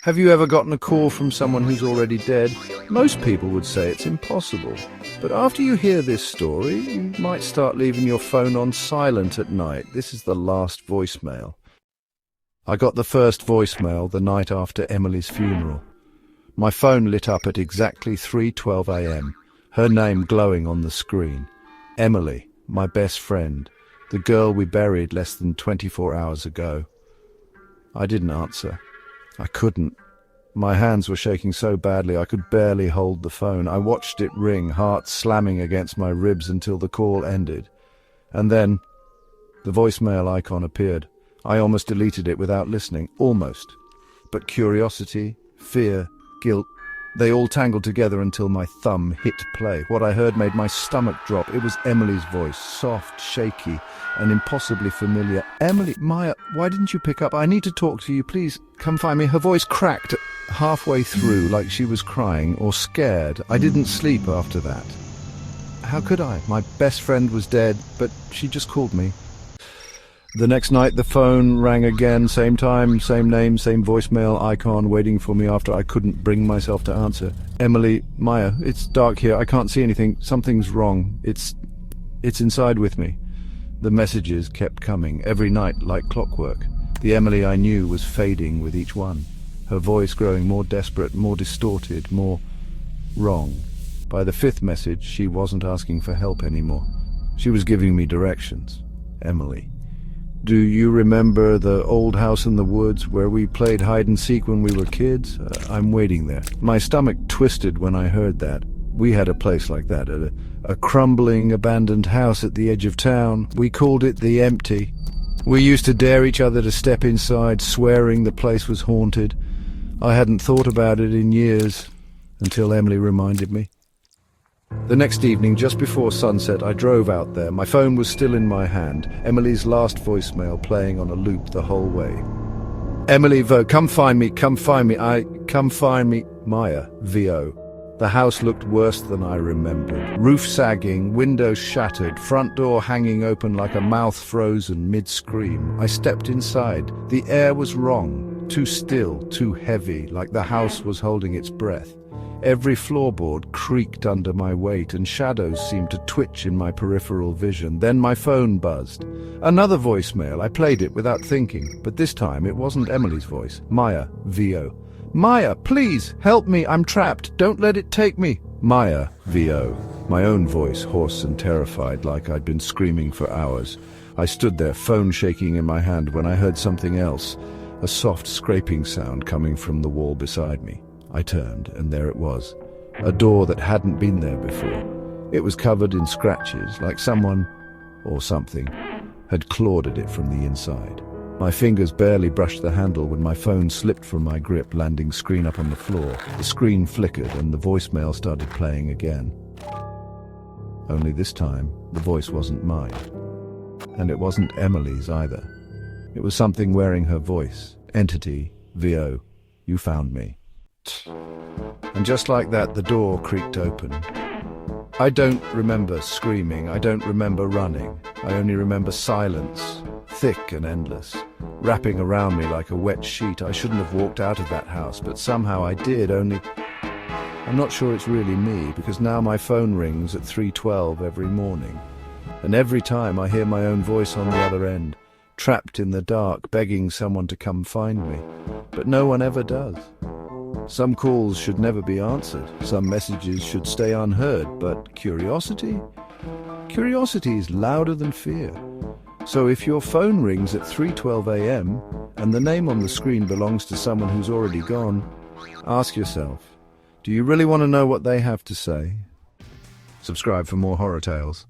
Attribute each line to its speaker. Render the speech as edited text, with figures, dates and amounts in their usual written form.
Speaker 1: Have you ever gotten a call from someone who's already dead? Most people would say it's impossible. But after you hear this story, you might start leaving your phone on silent at night. This is the last voicemail. I got the first voicemail the night after Emily's funeral. My phone lit up at exactly 3:12 a.m., her name glowing on the screen. Emily, my best friend, the girl we buried less than 24 hours ago. I didn't answer. I couldn't. My hands were shaking so badly I could barely hold the phone. I watched it ring, heart slamming against my ribs until the call ended. And then the voicemail icon appeared. I almost deleted it without listening. Almost. But curiosity, fear, guilt, they all tangled together until my thumb hit play. What I heard made my stomach drop. It was Emily's voice, soft, shaky, and impossibly familiar. Emily, Maya, why didn't you pick up? I need to talk to you. Please, come find me. Her voice cracked halfway through, like she was crying or scared. I didn't sleep after that. How could I? My best friend was dead, but she just called me. The next night the phone rang again, same time, same name, same voicemail icon waiting for me after I couldn't bring myself to answer. Emily, Maya, it's dark here, I can't see anything, something's wrong, it's inside with me. The messages kept coming, every night like clockwork. The Emily I knew was fading with each one, her voice growing more desperate, more distorted, more wrong. By the fifth message, she wasn't asking for help anymore. She was giving me directions. Emily. Do you remember the old house in the woods where we played hide and seek when we were kids? I'm waiting there. My stomach twisted when I heard that. We had a place like that, a crumbling, abandoned house at the edge of town. We called it the Empty. We used to dare each other to step inside, swearing the place was haunted. I hadn't thought about it in years, until Emily reminded me. The next evening, just before sunset, I drove out there. My phone was still in my hand, Emily's last voicemail playing on a loop the whole way. Emily, Vo, come find me, come find me, come find me. Maya, VO. The house looked worse than I remembered. Roof sagging, windows shattered, front door hanging open like a mouth frozen mid-scream. I stepped inside. The air was wrong, too still, too heavy, like the house was holding its breath. Every floorboard creaked under my weight and shadows seemed to twitch in my peripheral vision. Then my phone buzzed. Another voicemail. I played it without thinking, but this time it wasn't Emily's voice. Maya, VO. Maya, please, help me, I'm trapped. Don't let it take me. Maya, VO. My own voice, hoarse and terrified, like I'd been screaming for hours. I stood there, phone shaking in my hand, when I heard something else, a soft scraping sound coming from the wall beside me. I turned, and there it was, a door that hadn't been there before. It was covered in scratches, like someone, or something, had clawed at it from the inside. My fingers barely brushed the handle when my phone slipped from my grip, landing screen up on the floor. The screen flickered, and the voicemail started playing again. Only this time, the voice wasn't mine. And it wasn't Emily's either. It was something wearing her voice. Entity, VO, you found me. And just like that, the door creaked open. I don't remember screaming, I don't remember running. I only remember silence, thick and endless, wrapping around me like a wet sheet. I shouldn't have walked out of that house, but somehow I did, only I'm not sure it's really me, because now my phone rings at 3:12 every morning. And every time I hear my own voice on the other end, trapped in the dark, begging someone to come find me. But no one ever does. Some calls should never be answered. Some messages should stay unheard. But curiosity? Curiosity is louder than fear. So if your phone rings at 3:12 a.m. and the name on the screen belongs to someone who's already gone, ask yourself, do you really want to know what they have to say? Subscribe for more horror tales.